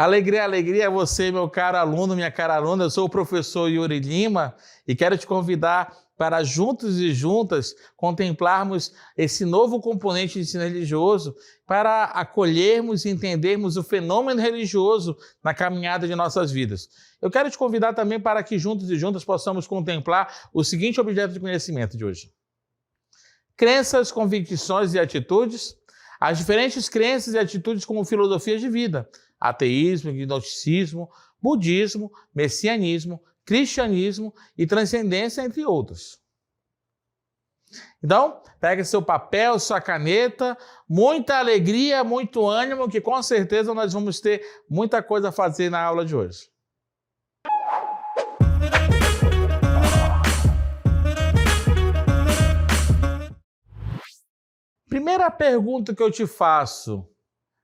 Alegria, alegria a você, meu caro aluno, minha cara aluna. Eu sou o professor Yuri Lima e quero te convidar para juntos e juntas contemplarmos esse novo componente de ensino religioso para acolhermos e entendermos o fenômeno religioso na caminhada de nossas vidas. Eu quero te convidar também para que juntos e juntas possamos contemplar o seguinte objeto de conhecimento de hoje. Crenças, convicções e atitudes. As diferentes crenças e atitudes como filosofias de vida. Ateísmo, gnosticismo, budismo, messianismo, cristianismo e transcendência, entre outros. Então, pega seu papel, sua caneta, muita alegria, muito ânimo, que com certeza nós vamos ter muita coisa a fazer na aula de hoje. Primeira pergunta que eu te faço: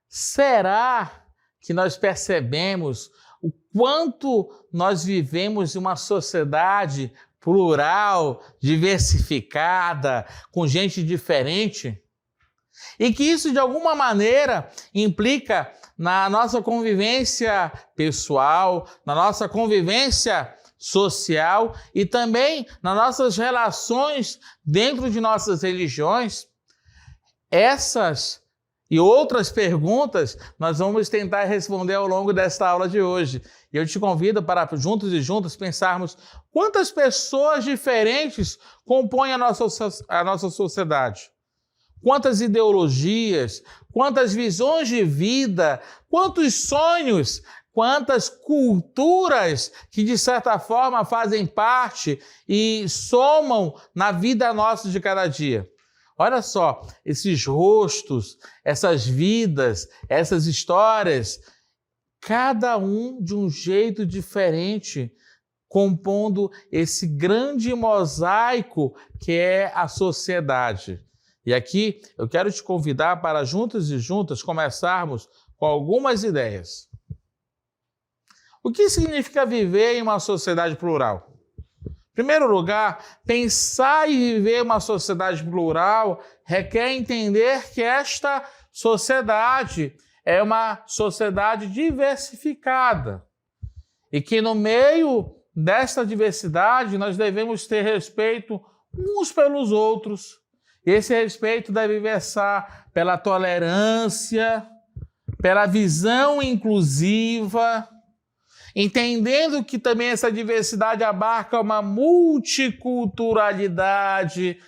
será que nós percebemos o quanto nós vivemos em uma sociedade plural, diversificada, com gente diferente? E que isso, de alguma maneira, implica na nossa convivência pessoal, na nossa convivência social e também nas nossas relações dentro de nossas religiões? Essas e outras perguntas nós vamos tentar responder ao longo desta aula de hoje. E eu te convido para, juntos e juntas, pensarmos quantas pessoas diferentes compõem a nossa sociedade. Quantas ideologias, quantas visões de vida, quantos sonhos, quantas culturas que, de certa forma, fazem parte e somam na vida nossa de cada dia. Olha só, esses rostos, essas vidas, essas histórias, cada um de um jeito diferente, compondo esse grande mosaico que é a sociedade. E aqui eu quero te convidar para, juntos e juntas, começarmos com algumas ideias. O que significa viver em uma sociedade plural? Em primeiro lugar, pensar e viver uma sociedade plural requer entender que esta sociedade é uma sociedade diversificada e que no meio desta diversidade nós devemos ter respeito uns pelos outros. Esse respeito deve versar pela tolerância, pela visão inclusiva, entendendo que também essa diversidade abarca uma multiculturalidade,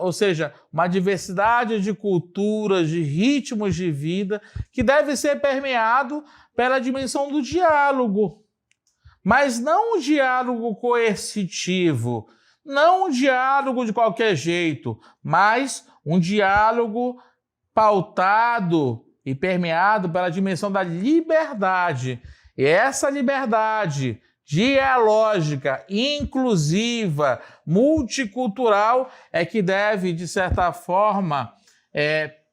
ou seja, uma diversidade de culturas, de ritmos de vida, que deve ser permeado pela dimensão do diálogo. Mas não um diálogo coercitivo, não um diálogo de qualquer jeito, mas um diálogo pautado e permeado pela dimensão da liberdade. E essa liberdade dialógica, inclusiva, multicultural é que deve, de certa forma,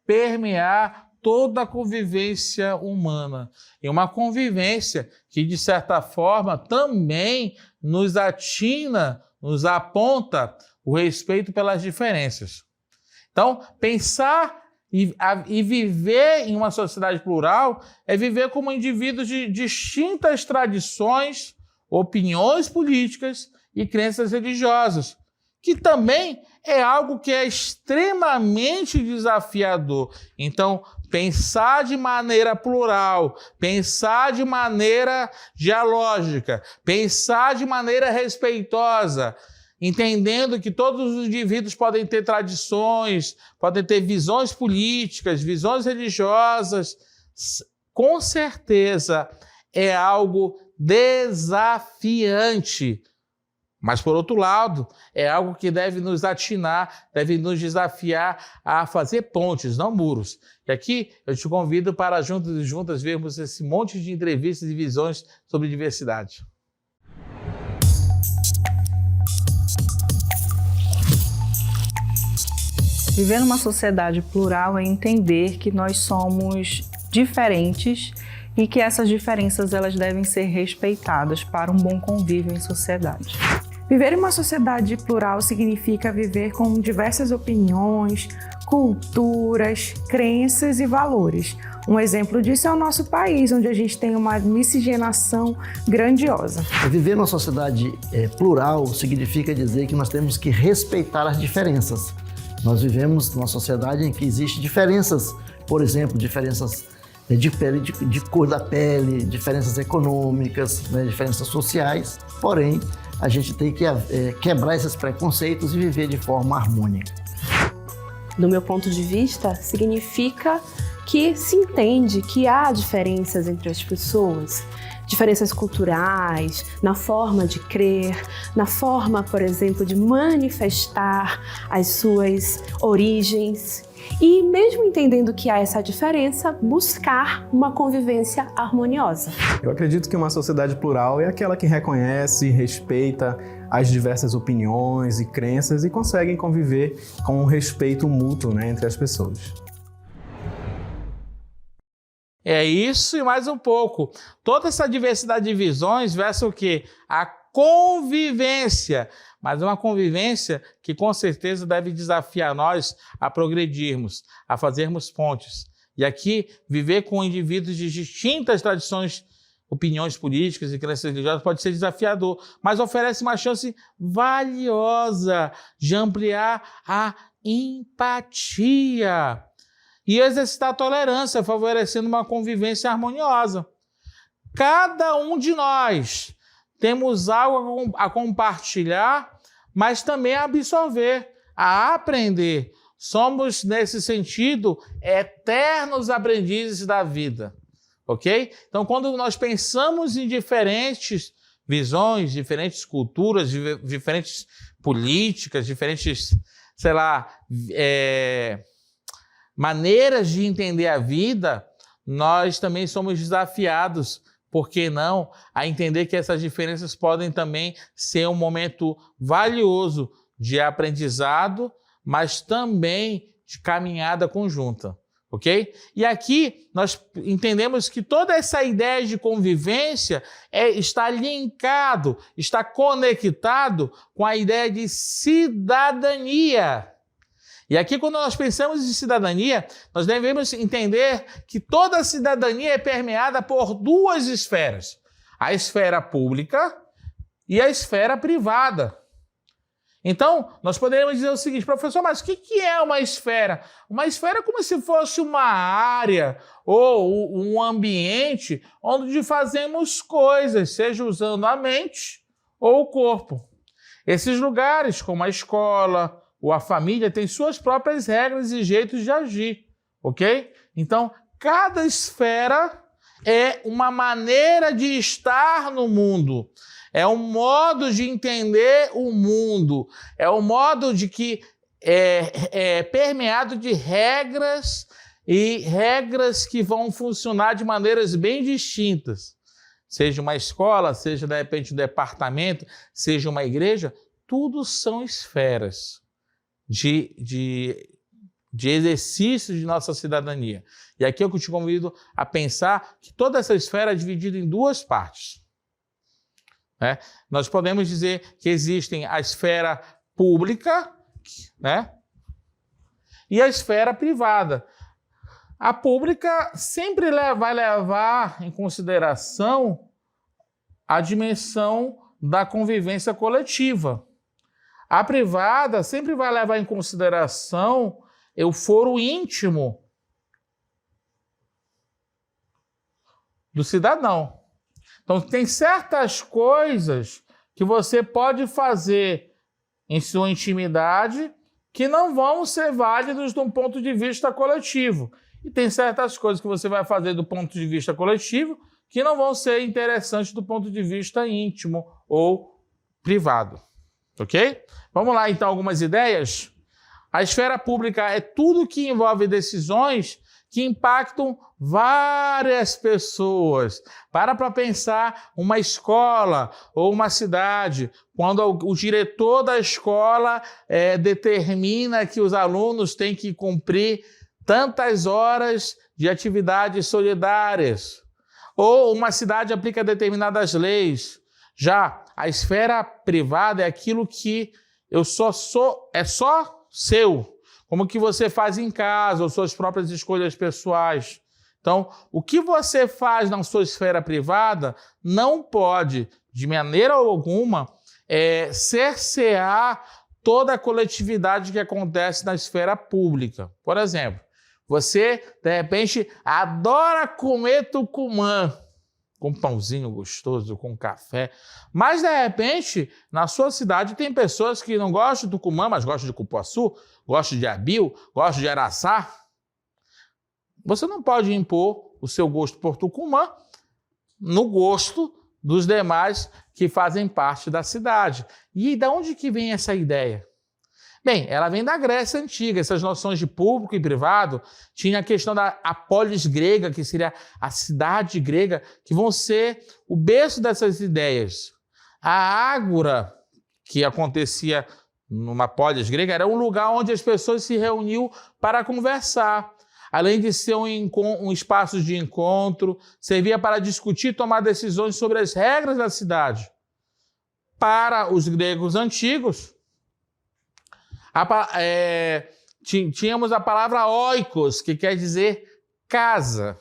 permear toda a convivência humana. E uma convivência que, de certa forma, também nos atina, nos aponta o respeito pelas diferenças. Então, pensar e viver em uma sociedade plural é viver como indivíduos de distintas tradições, opiniões políticas e crenças religiosas, que também é algo que é extremamente desafiador. Então, pensar de maneira plural, pensar de maneira dialógica, pensar de maneira respeitosa, entendendo que todos os indivíduos podem ter tradições, podem ter visões políticas, visões religiosas, com certeza é algo desafiante. Mas, por outro lado, é algo que deve nos atinar, deve nos desafiar a fazer pontes, não muros. E aqui eu te convido para, juntos e juntas, vermos esse monte de entrevistas e visões sobre diversidade. Viver numa sociedade plural é entender que nós somos diferentes e que essas diferenças elas devem ser respeitadas para um bom convívio em sociedade. Viver em uma sociedade plural significa viver com diversas opiniões, culturas, crenças e valores, Um exemplo disso é o nosso país, onde a gente tem uma miscigenação grandiosa. Viver numa sociedade plural significa dizer que nós temos que respeitar as diferenças. Nós vivemos numa sociedade em que existem diferenças, por exemplo, diferenças de pele, de cor da pele, diferenças econômicas, né, diferenças sociais. Porém, a gente tem que quebrar esses preconceitos e viver de forma harmônica. Do meu ponto de vista, significa que se entende que há diferenças entre as pessoas, diferenças culturais, na forma de crer, na forma, por exemplo, de manifestar as suas origens. E mesmo entendendo que há essa diferença, buscar uma convivência harmoniosa. Eu acredito que uma sociedade plural é aquela que reconhece e respeita as diversas opiniões e crenças e conseguem conviver com um respeito mútuo, né, entre as pessoas. É isso e mais um pouco. Toda essa diversidade de visões versa o quê? A convivência. Mas uma convivência que com certeza deve desafiar nós a progredirmos, a fazermos pontes. E aqui, viver com indivíduos de distintas tradições, opiniões políticas e crenças religiosas pode ser desafiador, mas oferece uma chance valiosa de ampliar a empatia e exercitar a tolerância, favorecendo uma convivência harmoniosa. Cada um de nós temos algo a compartilhar, mas também a absorver, a aprender. Somos, nesse sentido, eternos aprendizes da vida, ok? Então, quando nós pensamos em diferentes visões, diferentes culturas, diferentes políticas, diferentes, sei lá, maneiras de entender a vida, nós também somos desafiados, por que não, a entender que essas diferenças podem também ser um momento valioso de aprendizado, mas também de caminhada conjunta, ok? E aqui nós entendemos que toda essa ideia de convivência está linkado, está conectado com a ideia de cidadania. E aqui, quando nós pensamos em cidadania, nós devemos entender que toda a cidadania é permeada por duas esferas: a esfera pública e a esfera privada. Então, nós poderíamos dizer o seguinte: professor, mas o que é uma esfera? Uma esfera é como se fosse uma área ou um ambiente onde fazemos coisas, seja usando a mente ou o corpo. Esses lugares, como a escola ou a família, têm suas próprias regras e jeitos de agir, ok? Então, cada esfera é uma maneira de estar no mundo, é um modo de entender o mundo, é um modo de que é permeado de regras e regras que vão funcionar de maneiras bem distintas. Seja uma escola, seja de repente um departamento, seja uma igreja, tudo são esferas de exercício de nossa cidadania. E aqui eu te convido a pensar que toda essa esfera é dividida em duas partes. Né? Nós podemos dizer que existem a esfera pública, né? E a esfera privada. A pública sempre vai levar em consideração a dimensão da convivência coletiva. A privada sempre vai levar em consideração o foro íntimo do cidadão. Então, tem certas coisas que você pode fazer em sua intimidade que não vão ser válidos de um ponto de vista coletivo. E tem certas coisas que você vai fazer do ponto de vista coletivo que não vão ser interessantes do ponto de vista íntimo ou privado. Ok? Vamos lá, então, algumas ideias. A esfera pública é tudo que envolve decisões que impactam várias pessoas. Para pensar uma escola ou uma cidade, quando o diretor da escola determina que os alunos têm que cumprir tantas horas de atividades solidárias, ou uma cidade aplica determinadas leis. Já a esfera privada é aquilo que é só seu, como que você faz em casa, ou suas próprias escolhas pessoais. Então, o que você faz na sua esfera privada não pode, de maneira alguma, cercear toda a coletividade que acontece na esfera pública. Por exemplo, você, de repente, adora comer tucumã, com pãozinho gostoso, com café, mas, de repente, na sua cidade tem pessoas que não gostam de tucumã, mas gostam de cupuaçu, gostam de abil, gostam de araçá. Você não pode impor o seu gosto por tucumã no gosto dos demais que fazem parte da cidade. E de onde que vem essa ideia? Bem, ela vem da Grécia Antiga. Essas noções de público e privado, tinha a questão da polis grega, que seria a cidade grega, que vão ser o berço dessas ideias. A ágora, que acontecia numa polis grega, era um lugar onde as pessoas se reuniam para conversar. Além de ser um espaço de encontro, servia para discutir e tomar decisões sobre as regras da cidade. Para os gregos antigos, tínhamos a palavra oikos, que quer dizer casa,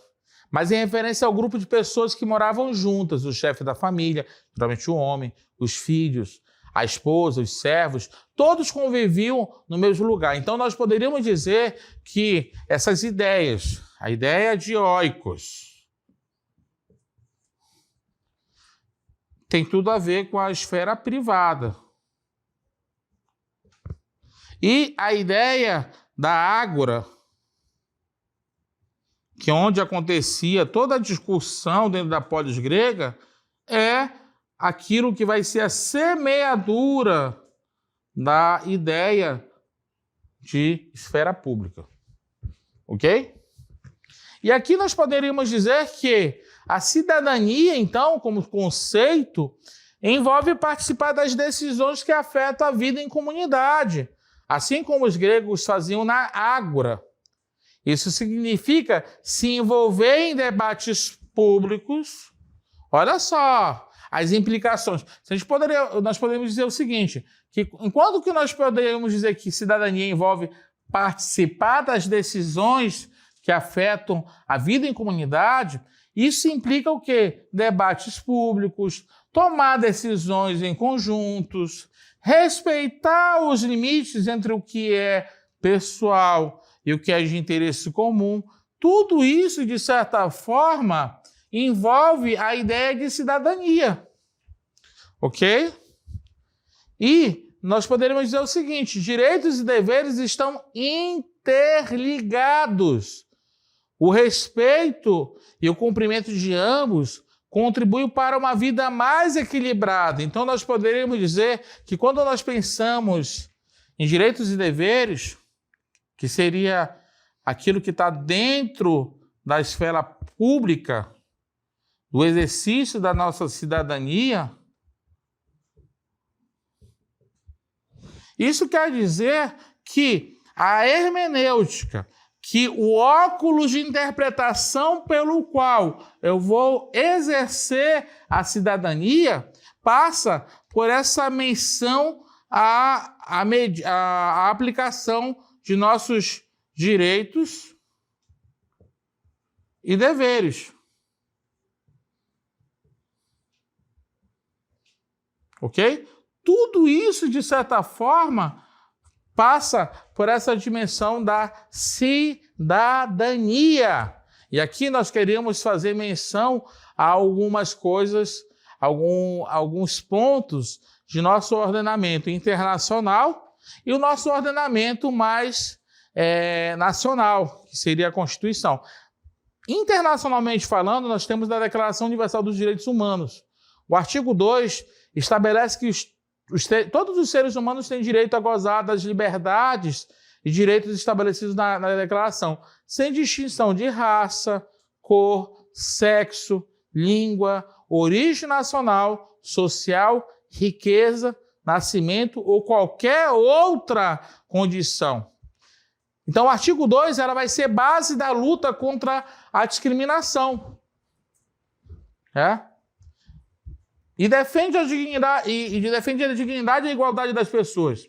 mas em referência ao grupo de pessoas que moravam juntas, o chefe da família, geralmente o homem, os filhos, a esposa, os servos, todos conviviam no mesmo lugar. Então nós poderíamos dizer que essas ideias, a ideia de oikos, tem tudo a ver com a esfera privada. E a ideia da ágora, que é onde acontecia toda a discussão dentro da polis grega, é aquilo que vai ser a semeadura da ideia de esfera pública. Ok? E aqui nós poderíamos dizer que a cidadania, então, como conceito, envolve participar das decisões que afetam a vida em comunidade, assim como os gregos faziam na ágora. Isso significa se envolver em debates públicos. Olha só as implicações. Nós poderíamos dizer o seguinte, que enquanto que nós poderíamos dizer que cidadania envolve participar das decisões que afetam a vida em comunidade, isso implica o quê? Debates públicos, tomar decisões em conjuntos, respeitar os limites entre o que é pessoal e o que é de interesse comum. Tudo isso, de certa forma, envolve a ideia de cidadania. Ok? E nós poderíamos dizer o seguinte, direitos e deveres estão interligados. O respeito e o cumprimento de ambos contribuem para uma vida mais equilibrada. Então, nós poderíamos dizer que quando nós pensamos em direitos e deveres, que seria aquilo que está dentro da esfera pública, do exercício da nossa cidadania, isso quer dizer que a hermenêutica, que o óculos de interpretação pelo qual eu vou exercer a cidadania, passa por essa menção à aplicação de nossos direitos e deveres. Ok? Tudo isso, de certa forma, passa por essa dimensão da cidadania. E aqui nós queríamos fazer menção a algumas coisas, alguns pontos de nosso ordenamento internacional e o nosso ordenamento mais nacional, que seria a Constituição. Internacionalmente falando, nós temos a Declaração Universal dos Direitos Humanos. O artigo 2 estabelece que todos os seres humanos têm direito a gozar das liberdades e direitos estabelecidos na declaração, sem distinção de raça, cor, sexo, língua, origem nacional, social, riqueza, nascimento ou qualquer outra condição. Então, o artigo 2 ela vai ser base da luta contra a discriminação. E defende a dignidade e a igualdade das pessoas.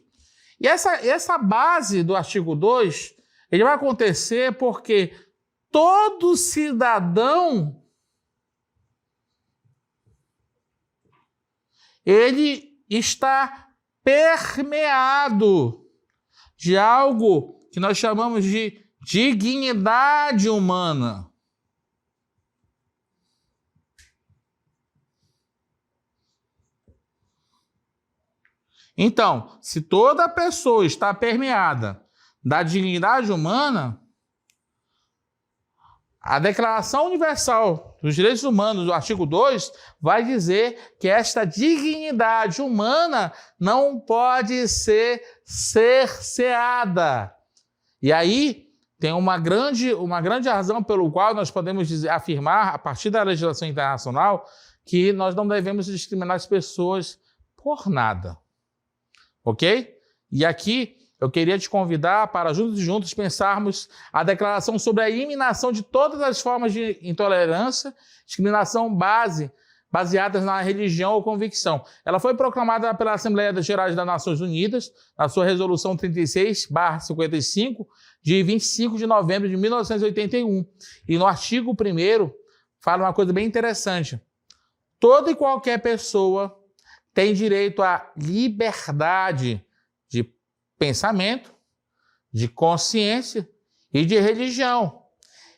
E essa base do artigo 2, ele vai acontecer porque todo cidadão ele está permeado de algo que nós chamamos de dignidade humana. Então, se toda pessoa está permeada da dignidade humana, a Declaração Universal dos Direitos Humanos, do artigo 2, vai dizer que esta dignidade humana não pode ser cerceada. E aí tem uma grande razão pelo qual nós podemos afirmar, a partir da legislação internacional, que nós não devemos discriminar as pessoas por nada. Ok? E aqui eu queria te convidar para juntos pensarmos a declaração sobre a eliminação de todas as formas de intolerância, discriminação baseadas na religião ou convicção. Ela foi proclamada pela Assembleia Geral das Nações Unidas, na sua resolução 36/55, de 25 de novembro de 1981. E no artigo 1º fala uma coisa bem interessante. Toda e qualquer pessoa tem direito à liberdade de pensamento, de consciência e de religião.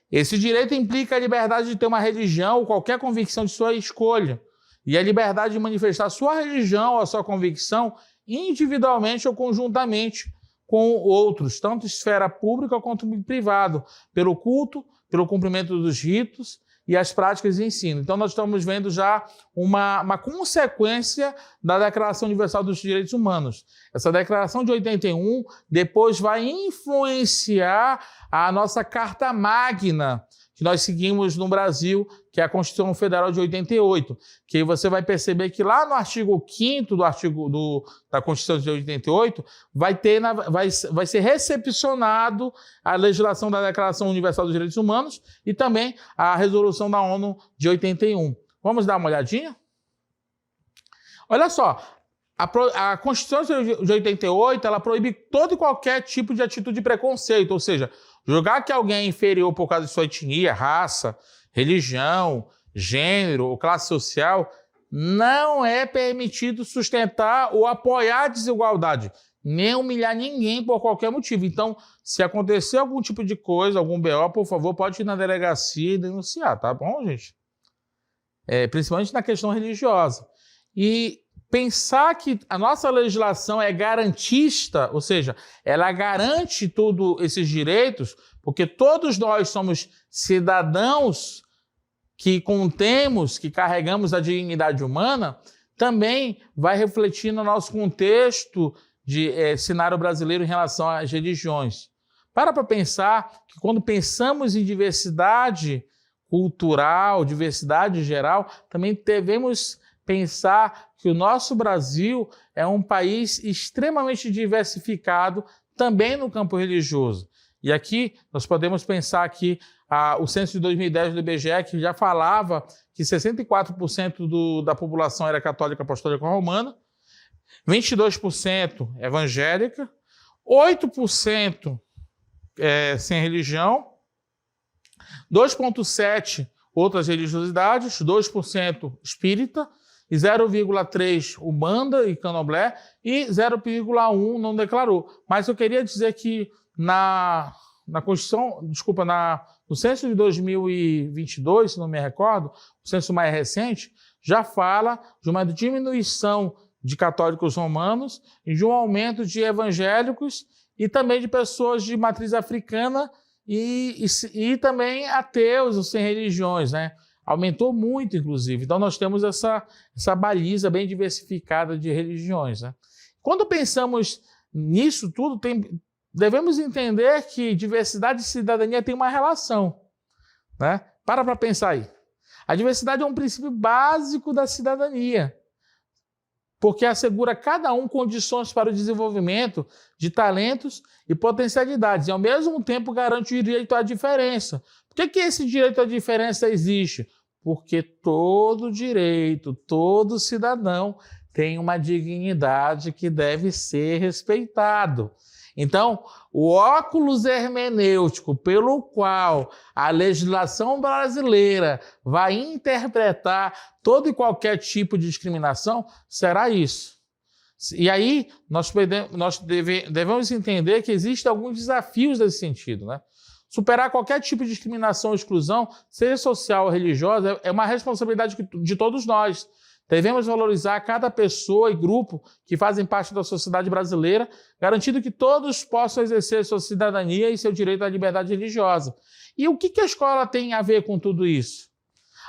Esse direito implica a liberdade de ter uma religião ou qualquer convicção de sua escolha, e a liberdade de manifestar sua religião ou a sua convicção individualmente ou conjuntamente com outros, tanto esfera pública quanto privada, pelo culto, pelo cumprimento dos ritos e as práticas de ensino. Então, nós estamos vendo já uma consequência da Declaração Universal dos Direitos Humanos. Essa Declaração de 81 depois vai influenciar a nossa Carta Magna, que nós seguimos no Brasil, que é a Constituição Federal de 88, que você vai perceber que lá no artigo 5º da Constituição de 88 vai ser recepcionado a legislação da Declaração Universal dos Direitos Humanos e também a resolução da ONU de 81. Vamos dar uma olhadinha? Olha só, a Constituição de 88 ela proíbe todo e qualquer tipo de atitude de preconceito, ou seja, julgar que alguém é inferior por causa de sua etnia, raça, religião, gênero ou classe social não é permitido sustentar ou apoiar a desigualdade, nem humilhar ninguém por qualquer motivo. Então, se acontecer algum tipo de coisa, algum BO, por favor, pode ir na delegacia e denunciar, tá bom, gente? Principalmente na questão religiosa. E pensar que a nossa legislação é garantista, ou seja, ela garante todos esses direitos, porque todos nós somos cidadãos que contemos, que carregamos a dignidade humana, também vai refletir no nosso contexto de cenário brasileiro em relação às religiões. Para pensar que quando pensamos em diversidade cultural, diversidade geral, também devemos pensar que o nosso Brasil é um país extremamente diversificado também no campo religioso. E aqui nós podemos pensar que o censo de 2010 do IBGE, que já falava que 64% da população era católica apostólica romana, 22% evangélica, 8% sem religião, 2,7% outras religiosidades, 2% espírita, e 0,3% Umbanda e Candomblé, e 0,1% não declarou. Mas eu queria dizer que no censo de 2022, se não me recordo, o censo mais recente, já fala de uma diminuição de católicos romanos e de um aumento de evangélicos e também de pessoas de matriz africana e também ateus ou sem religiões, né? Aumentou muito, inclusive. Então, nós temos essa baliza bem diversificada de religiões, né? Quando pensamos nisso tudo, devemos entender que diversidade e cidadania têm uma relação, né? Para pensar aí. A diversidade é um princípio básico da cidadania, porque assegura a cada um condições para o desenvolvimento de talentos e potencialidades, e ao mesmo tempo garante o direito à diferença. Por que esse direito à diferença existe? Porque todo direito, todo cidadão tem uma dignidade que deve ser respeitado. Então, o óculos hermenêutico pelo qual a legislação brasileira vai interpretar todo e qualquer tipo de discriminação será isso. E aí, nós devemos entender que existem alguns desafios nesse sentido, né? Superar qualquer tipo de discriminação ou exclusão, seja social ou religiosa, é uma responsabilidade de todos nós. Devemos valorizar cada pessoa e grupo que fazem parte da sociedade brasileira, garantindo que todos possam exercer sua cidadania e seu direito à liberdade religiosa. E o que a escola tem a ver com tudo isso?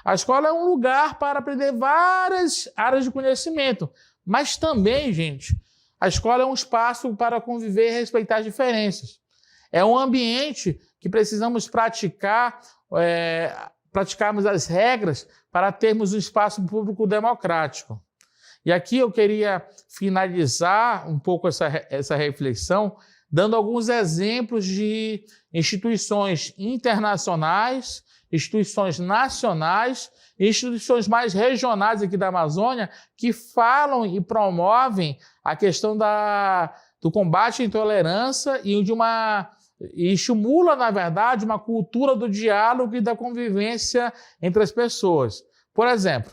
A escola é um lugar para aprender várias áreas de conhecimento, mas também, gente, a escola é um espaço para conviver e respeitar as diferenças. É um ambiente que precisamos praticarmos as regras para termos um espaço público democrático. E aqui eu queria finalizar um pouco essa reflexão, dando alguns exemplos de instituições internacionais, instituições nacionais, instituições mais regionais aqui da Amazônia, que falam e promovem a questão do combate à intolerância e estimula, na verdade, uma cultura do diálogo e da convivência entre as pessoas. Por exemplo,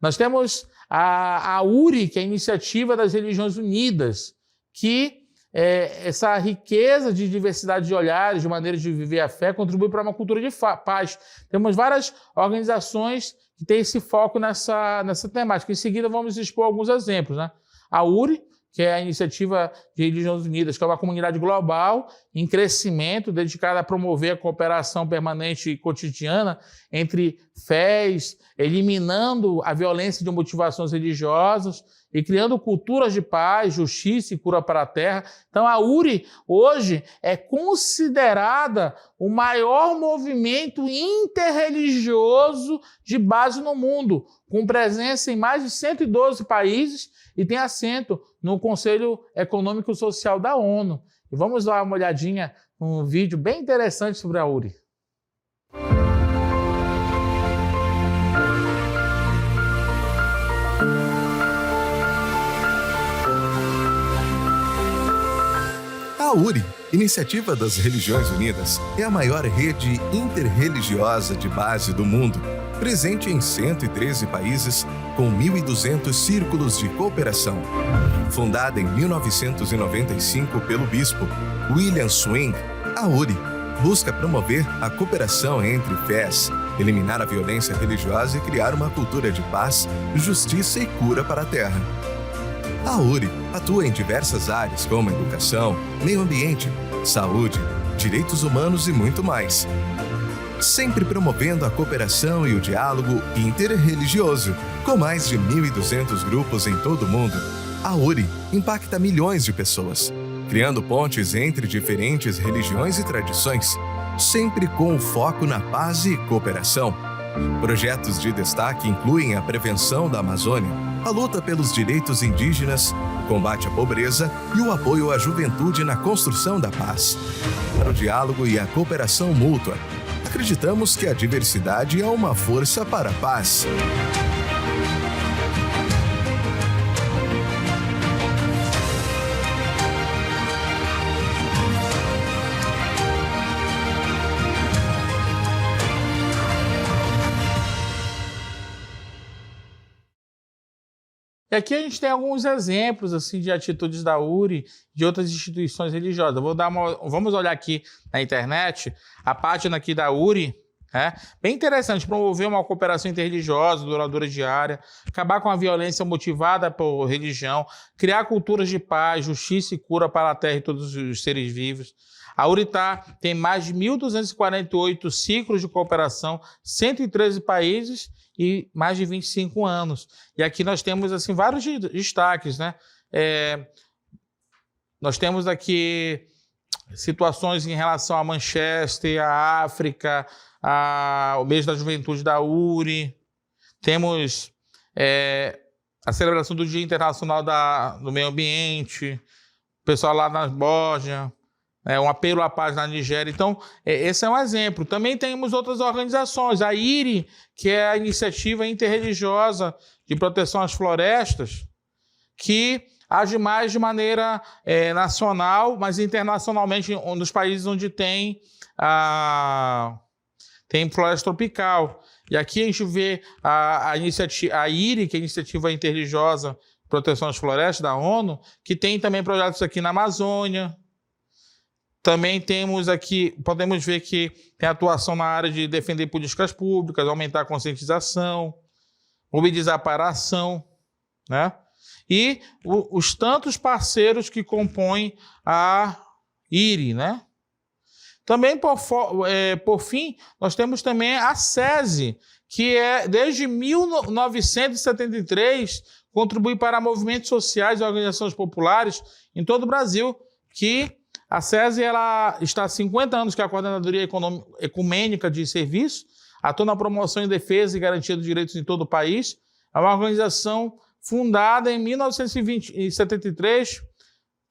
nós temos a URI, que é a Iniciativa das Religiões Unidas, que essa riqueza de diversidade de olhares, de maneiras de viver a fé, contribui para uma cultura de paz. Temos várias organizações que têm esse foco nessa temática. Em seguida, vamos expor alguns exemplos, né? A URI, que é a Iniciativa de Religiões Unidas, que é uma comunidade global em crescimento, dedicada a promover a cooperação permanente e cotidiana entre fés, eliminando a violência de motivações religiosas e criando culturas de paz, justiça e cura para a terra. Então, a URI, hoje, é considerada o maior movimento interreligioso de base no mundo, com presença em mais de 112 países, e tem assento no Conselho Econômico e Social da ONU. E vamos dar uma olhadinha num vídeo bem interessante sobre a URI. A URI, Iniciativa das Religiões Unidas, é a maior rede interreligiosa de base do mundo, presente em 113 países, com 1.200 círculos de cooperação. Fundada em 1995 pelo bispo William Swing, a URI busca promover a cooperação entre fés, eliminar a violência religiosa e criar uma cultura de paz, justiça e cura para a terra. A URI atua em diversas áreas como educação, meio ambiente, saúde, direitos humanos e muito mais. Sempre promovendo a cooperação e o diálogo interreligioso. Com mais de 1.200 grupos em todo o mundo, a URI impacta milhões de pessoas, criando pontes entre diferentes religiões e tradições, sempre com o foco na paz e cooperação. Projetos de destaque incluem a prevenção da Amazônia, a luta pelos direitos indígenas, o combate à pobreza e o apoio à juventude na construção da paz. Para o diálogo e a cooperação mútua, acreditamos que a diversidade é uma força para a paz. E aqui a gente tem alguns exemplos assim, de atitudes da URI, de outras instituições religiosas. Vamos olhar aqui na internet, a página aqui da URI, bem interessante, promover uma cooperação interreligiosa, duradoura diária, acabar com a violência motivada por religião, criar culturas de paz, justiça e cura para a terra e todos os seres vivos. A URI tem mais de 1.248 ciclos de cooperação, 113 países e mais de 25 anos. E aqui nós temos assim, vários destaques, né? Nós temos aqui situações em relação a Manchester, a África, o mês da juventude da URI. Temos a celebração do Dia Internacional do Meio Ambiente, o pessoal lá na Bósnia, um apelo à paz na Nigéria. Então, esse é um exemplo. Também temos outras organizações. A IRI, que é a Iniciativa Interreligiosa de Proteção às Florestas, que age mais de maneira nacional, mas internacionalmente nos países onde tem floresta tropical. E aqui a gente vê a iniciativa, a IRI, que é a Iniciativa Interreligiosa de Proteção das Florestas da ONU, que tem também projetos aqui na Amazônia. Também temos aqui, podemos ver que tem atuação na área de defender políticas públicas, aumentar a conscientização, mobilizar para a ação, né? E os tantos parceiros que compõem a IRI, né? Também, por fim, nós temos também a SESI, que desde 1973 contribui para movimentos sociais e organizações populares em todo o Brasil, que a SESI ela está há 50 anos, que é a Coordenadoria Ecumênica de Serviço, atua na promoção e defesa e garantia dos direitos em todo o país. É uma organização fundada em 1973,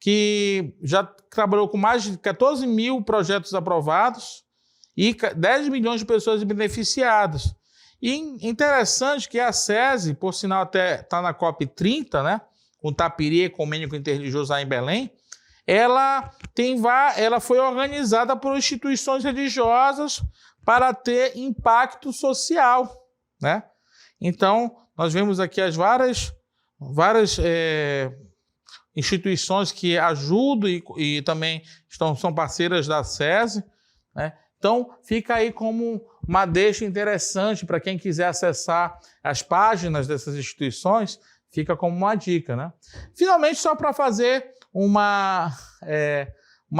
que já trabalhou com mais de 14 mil projetos aprovados e 10 milhões de pessoas beneficiadas. E interessante que a SESI, por sinal até está na COP30, né, com o Tapiri Ecumênico Interreligioso lá em Belém, ela foi organizada por instituições religiosas para ter impacto social, né? Então, nós vemos aqui as várias instituições que ajudam e também são parceiras da SESI, né? Então, fica aí como uma deixa interessante para quem quiser acessar as páginas dessas instituições, fica como uma dica, né? Finalmente, só para fazer uma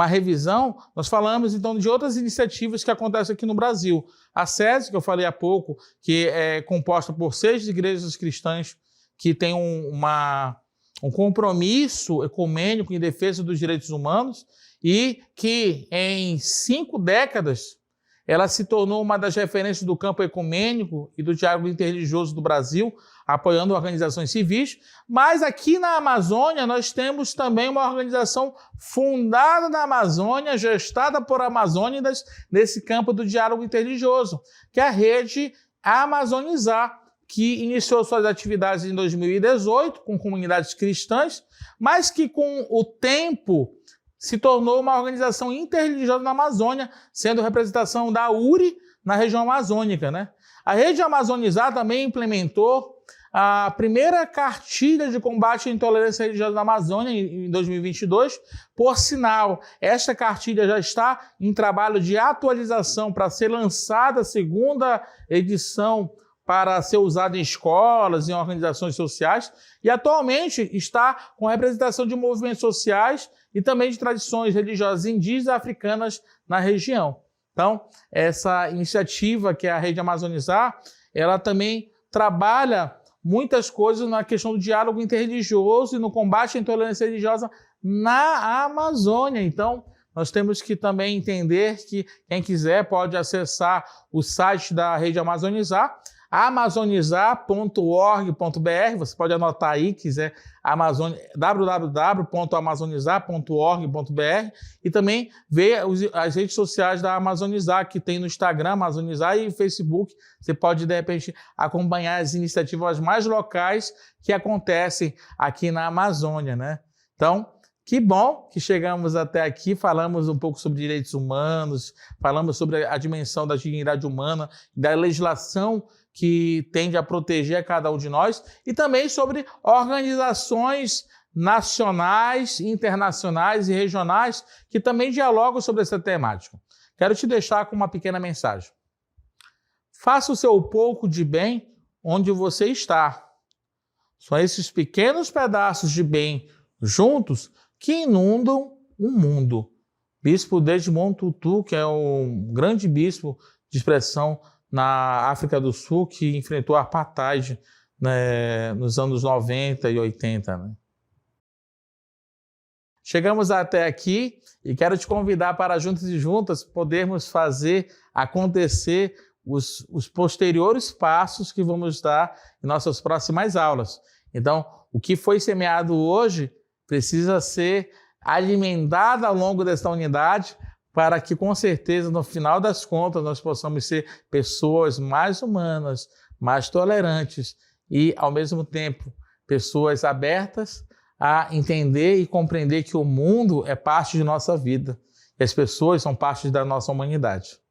revisão, nós falamos então de outras iniciativas que acontecem aqui no Brasil. A SESI, que eu falei há pouco, que é composta por 6 igrejas cristãs que têm um compromisso ecumênico em defesa dos direitos humanos e que em 5 décadas ela se tornou uma das referências do campo ecumênico e do diálogo interreligioso do Brasil, apoiando organizações civis. Mas aqui na Amazônia nós temos também uma organização fundada na Amazônia, gestada por amazônidas nesse campo do diálogo interreligioso, que é a Rede Amazonizar, que iniciou suas atividades em 2018 com comunidades cristãs, mas que com o tempo se tornou uma organização interreligiosa na Amazônia, sendo representação da URI na região amazônica, né? A Rede Amazonizar também implementou a primeira cartilha de combate à intolerância religiosa na Amazônia em 2022. Por sinal, esta cartilha já está em trabalho de atualização para ser lançada a 2ª edição para ser usada em escolas, em organizações sociais, e atualmente está com a representação de movimentos sociais e também de tradições religiosas indígenas e africanas na região. Então, essa iniciativa, que é a Rede Amazonizar, ela também trabalha muitas coisas na questão do diálogo interreligioso e no combate à intolerância religiosa na Amazônia. Então, nós temos que também entender que quem quiser pode acessar o site da Rede Amazonizar, amazonizar.org.br, você pode anotar aí, quiser, www.amazonizar.org.br, e também ver as redes sociais da Amazonizar, que tem no Instagram, Amazonizar, e Facebook. Você pode, de repente, acompanhar as iniciativas mais locais que acontecem aqui na Amazônia, né? Então, que bom que chegamos até aqui, falamos um pouco sobre direitos humanos, falamos sobre a dimensão da dignidade humana, da legislação que tende a proteger a cada um de nós, e também sobre organizações nacionais, internacionais e regionais que também dialogam sobre essa temática. Quero te deixar com uma pequena mensagem. Faça o seu pouco de bem onde você está. São esses pequenos pedaços de bem juntos que inundam o mundo. Bispo Desmond Tutu, que é um grande bispo de expressão na África do Sul, que enfrentou a apartheid, né, nos anos 90 e 80. Né? Chegamos até aqui e quero te convidar para, juntos e juntas, podermos fazer acontecer os posteriores passos que vamos dar em nossas próximas aulas. Então, o que foi semeado hoje precisa ser alimentado ao longo desta unidade, para que, com certeza, no final das contas, nós possamos ser pessoas mais humanas, mais tolerantes e, ao mesmo tempo, pessoas abertas a entender e compreender que o mundo é parte de nossa vida e as pessoas são parte da nossa humanidade.